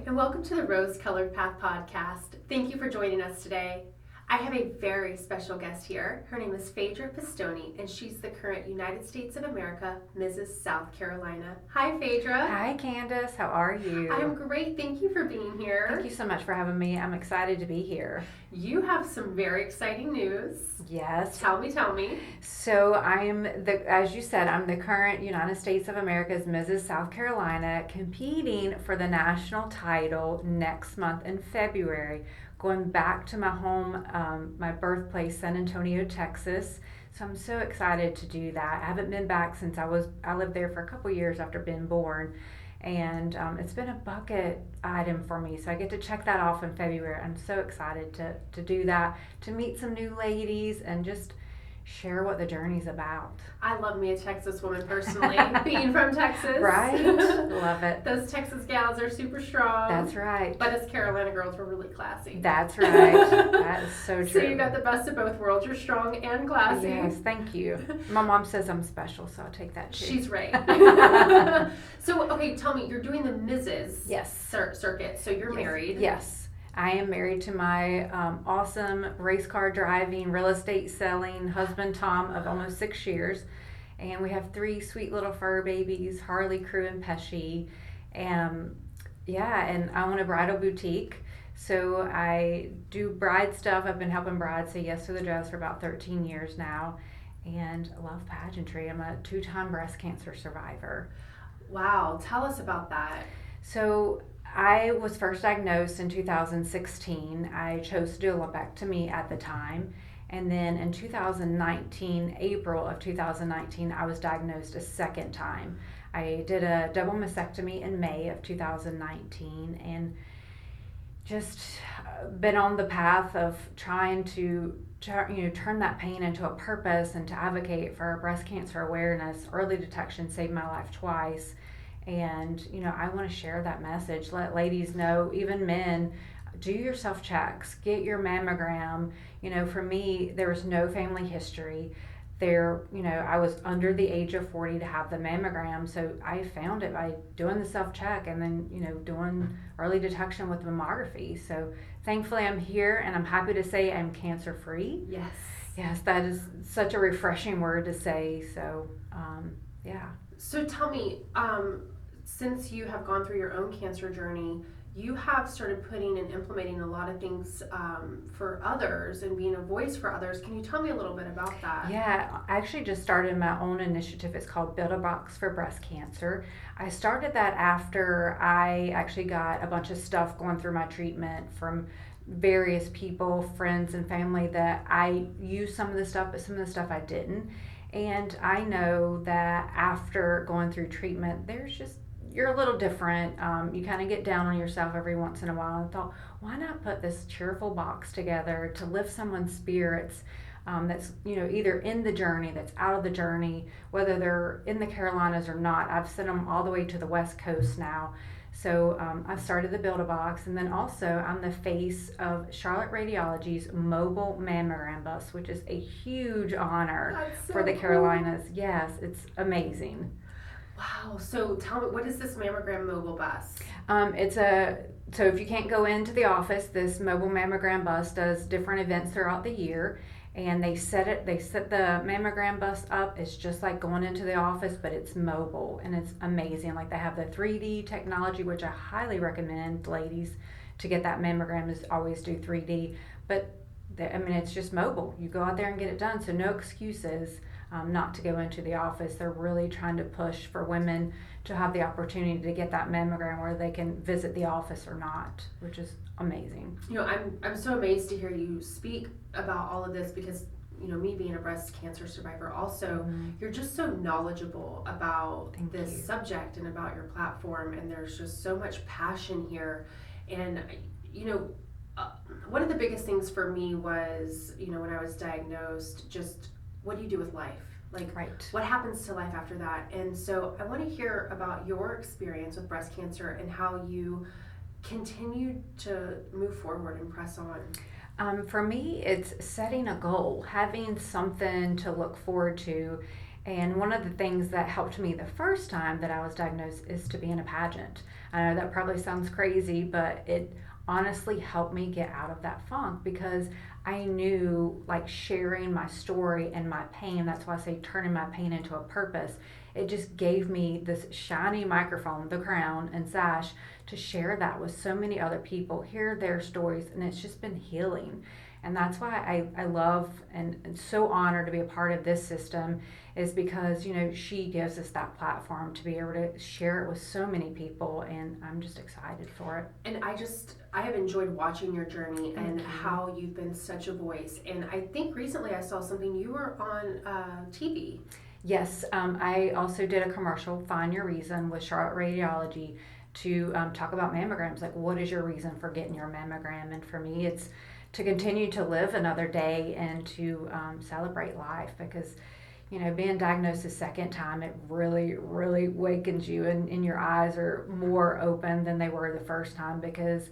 and welcome to the Rose Colored Path podcast. Thank you for joining us today. I have a very special guest here. Her name is Phaedra Pistone, and she's the current United States of America Mrs. South Carolina. Hi, Phaedra. Hi, Candace. How are you? I'm great. Thank you for being here. Thank you so much for having me. I'm excited to be here. You have some very exciting news. Yes. Tell me. So as you said, I'm the current United States of America's Mrs. South Carolina, competing for the national title next month in February, going back to my home, my birthplace, San Antonio, Texas. So I'm so excited to do that. I haven't been back since I lived there for a couple years after being born. And it's been a bucket item for me, so I get to check that off in February. I'm so excited to do that, to meet some new ladies and just share what the journey's about. I love me a Texas woman personally, being from Texas. Right? Love it. Those Texas gals are super strong. That's right. But us Carolina girls were really classy. That's right. That is so true. So you got the best of both worlds. You're strong and classy. Yes, thank you. My mom says I'm special, so I'll take that too. She's right. So, okay, tell me, you're doing the Mrs. Yes. Circuit, so you're married. Yes. I am married to my awesome race car driving, real estate selling husband, Tom, of almost 6 years. And we have 3 sweet little fur babies, Harley, Crew, and Pesci. And I own a bridal boutique. So I do bride stuff. I've been helping brides say yes to the dress for about 13 years now. And I love pageantry. I'm a 2-time breast cancer survivor. Wow, tell us about that. So I was first diagnosed in 2016. I chose to do a lumpectomy at the time. And then in 2019, April of 2019, I was diagnosed a second time. I did a double mastectomy in May of 2019 and just been on the path of trying to turn that pain into a purpose and to advocate for breast cancer awareness. Early detection saved my life twice. And, I want to share that message. Let ladies know, even men, do your self-checks. Get your mammogram. For me, there was no family history. I was under the age of 40 to have the mammogram. So I found it by doing the self-check and then, doing early detection with mammography. So thankfully I'm here and I'm happy to say I'm cancer-free. Yes. Yes, that is such a refreshing word to say. So, yeah. So tell me, since you have gone through your own cancer journey, you have started putting and implementing a lot of things for others and being a voice for others. Can you tell me a little bit about that? Yeah, I actually just started my own initiative. It's called Build a Box for Breast Cancer. I started that after I actually got a bunch of stuff going through my treatment from various people, friends and family, that I used some of the stuff, but some of the stuff I didn't. And I know that after going through treatment, you're a little different. You kind of get down on yourself every once in a while, and thought, why not put this cheerful box together to lift someone's spirits that's either in the journey, that's out of the journey, whether they're in the Carolinas or not. I've sent them all the way to the West Coast now. So I've started the Build-A-Box, and then also I'm the face of Charlotte Radiology's mobile mammogram bus, which is a huge honor for the Carolinas. Cool. Yes, it's amazing. Wow. So tell me, what is this mammogram mobile bus? So if you can't go into the office, this mobile mammogram bus does different events throughout the year. And they set the mammogram bus up. It's just like going into the office, but it's mobile and it's amazing. Like, they have the 3D technology, which I highly recommend ladies to get that mammogram, is always do 3D. But it's just mobile. You go out there and get it done. So no excuses not to go into the office. They're really trying to push for women to have the opportunity to get that mammogram where they can visit the office or not, which is amazing. I'm so amazed to hear you speak about all of this because, me being a breast cancer survivor also, you're just so knowledgeable about this subject and about your platform, and there's just so much passion here. And, one of the biggest things for me was, when I was diagnosed, just what do you do with life? Like, what happens to life after that? And so I want to hear about your experience with breast cancer and how you continue to move forward and press on. For me, it's setting a goal, having something to look forward to, And one of the things that helped me the first time that I was diagnosed is to be in a pageant. I know that probably sounds crazy, but it honestly helped me get out of that funk because I knew, like, sharing my story and my pain, that's why I say turning my pain into a purpose. It just gave me this shiny microphone, the crown and sash, to share that with so many other people, hear their stories, and it's just been healing. And that's why I love and so honored to be a part of this system, is because, she gives us that platform to be able to share it with so many people, and I'm just excited for it. And I have enjoyed watching your journey and Thank you. how you've been such a voice. And I think recently I saw something, you were on TV. Yes, I also did a commercial, Find Your Reason, with Charlotte Radiology, to talk about mammograms. Like, what is your reason for getting your mammogram? And for me, it's to continue to live another day and to celebrate life, because being diagnosed a second time, it really, really wakens you, and your eyes are more open than they were the first time, because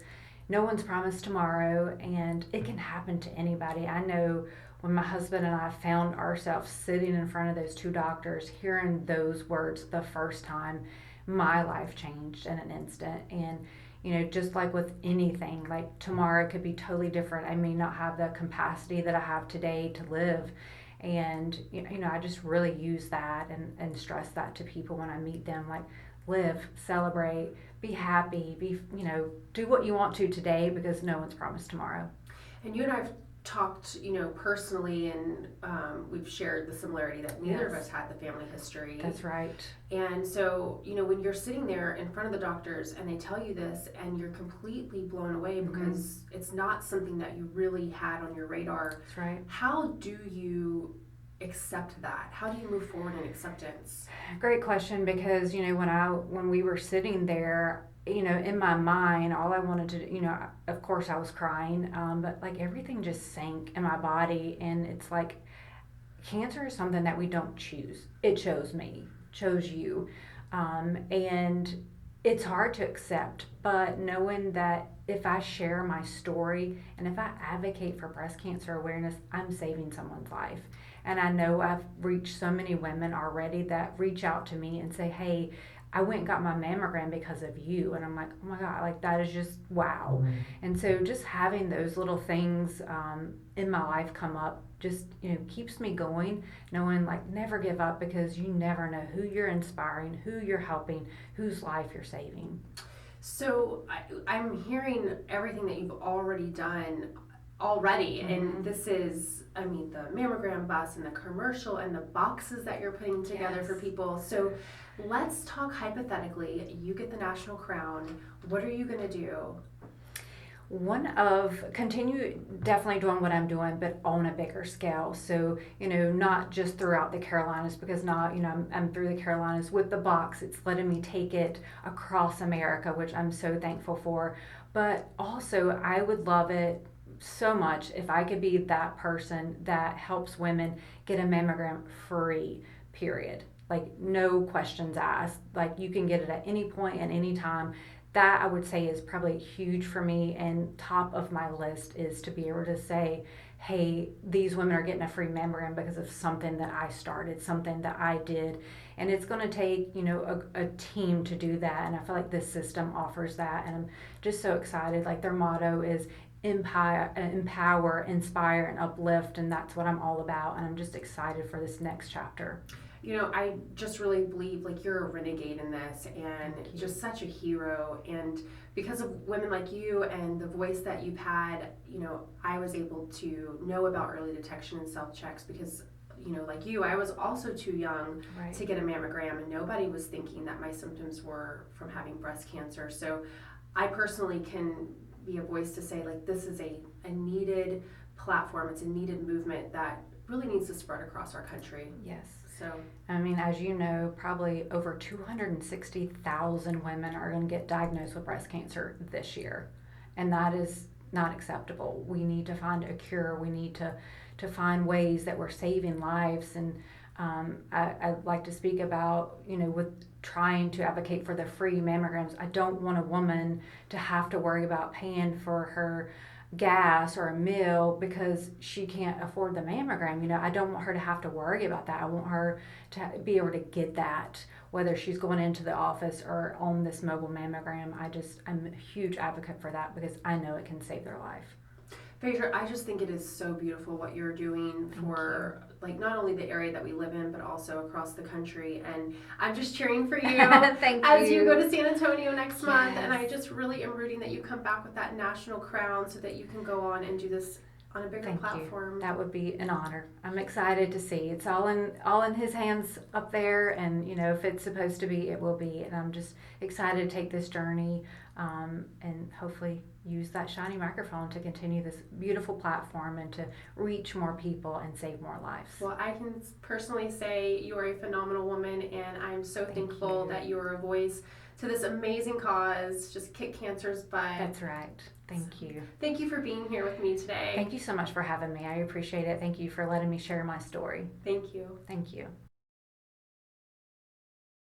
no one's promised tomorrow, and it can happen to anybody. I know when my husband and I found ourselves sitting in front of those two doctors, hearing those words the first time, my life changed in an instant. And just like with anything, like tomorrow could be totally different. I may not have the capacity that I have today to live. And, I just really use that and stress that to people when I meet them, like, live, celebrate, be happy, do what you want to today, because no one's promised tomorrow. And you and I have talked, personally, and we've shared the similarity that neither of us had the family history. That's right. And so, when you're sitting there in front of the doctors and they tell you this and you're completely blown away because it's not something that you really had on your radar. That's right. How do you accept that? How do you move forward in acceptance? Great question, because, when we were sitting there, in my mind, all I wanted to do, of course I was crying, but like everything just sank in my body. And it's like, cancer is something that we don't choose. It chose me, chose you. And it's hard to accept, but knowing that if I share my story and if I advocate for breast cancer awareness, I'm saving someone's life. And I know I've reached so many women already that reach out to me and say, hey, I went and got my mammogram because of you. And I'm like, oh my God, like, that is just wow. Mm-hmm. And so just having those little things in my life come up just, keeps me going, knowing, like, never give up, because you never know who you're inspiring, who you're helping, whose life you're saving. So I'm hearing everything that you've already done already. Mm-hmm. And this is, the mammogram bus and the commercial and the boxes that you're putting together for people. So let's talk hypothetically. You get the national crown. What are you going to do? Continue definitely doing what I'm doing, but on a bigger scale. So, not just throughout the Carolinas, because now, I'm through the Carolinas with the box. It's letting me take it across America, which I'm so thankful for. But also, I would love it so much if I could be that person that helps women get a mammogram free, period. Like, no questions asked. Like, you can get it at any point and any time. That, I would say, is probably huge for me, and top of my list is to be able to say, hey, these women are getting a free mammogram because of something that I started, something that I did. And it's going to take, a team to do that. And I feel like this system offers that. And I'm just so excited. Like, their motto is empower, inspire, and uplift. And that's what I'm all about. And I'm just excited for this next chapter. I just really believe, like, you're a renegade in this, and just such a hero. And because of women like you and the voice that you've had, I was able to know about early detection and self-checks because, like you, I was also too young to get a mammogram, and nobody was thinking that my symptoms were from having breast cancer. So I personally can be a voice to say, like, this is a needed platform. It's a needed movement that really needs to spread across our country. Yes. So, as you know, probably over 260,000 women are going to get diagnosed with breast cancer this year. And that is not acceptable. We need to find a cure. We need to find ways that we're saving lives. And I'd like to speak about, with trying to advocate for the free mammograms. I don't want a woman to have to worry about paying for her gas or a meal because she can't afford the mammogram. I don't want her to have to worry about that. I want her to be able to get that, whether she's going into the office or on this mobile mammogram. I'm a huge advocate for that because I know it can save their life. Phaedra, I just think it is so beautiful what you're doing for like not only the area that we live in, but also across the country. And I'm just cheering for you as you go to San Antonio next month. And I just really am rooting that you come back with that national crown so that you can go on and do this on a bigger platform. That would be an honor. I'm excited to see. It's all in his hands up there, and if it's supposed to be, it will be. And I'm just excited to take this journey, and hopefully use that shiny microphone to continue this beautiful platform and to reach more people and save more lives. Well, I can personally say you are a phenomenal woman, and I'm so thankful that you are a voice to this amazing cause. Just kick cancer's butt. That's right. Thank you. Thank you for being here with me today. Thank you so much for having me. I appreciate it. Thank you for letting me share my story. Thank you. Thank you.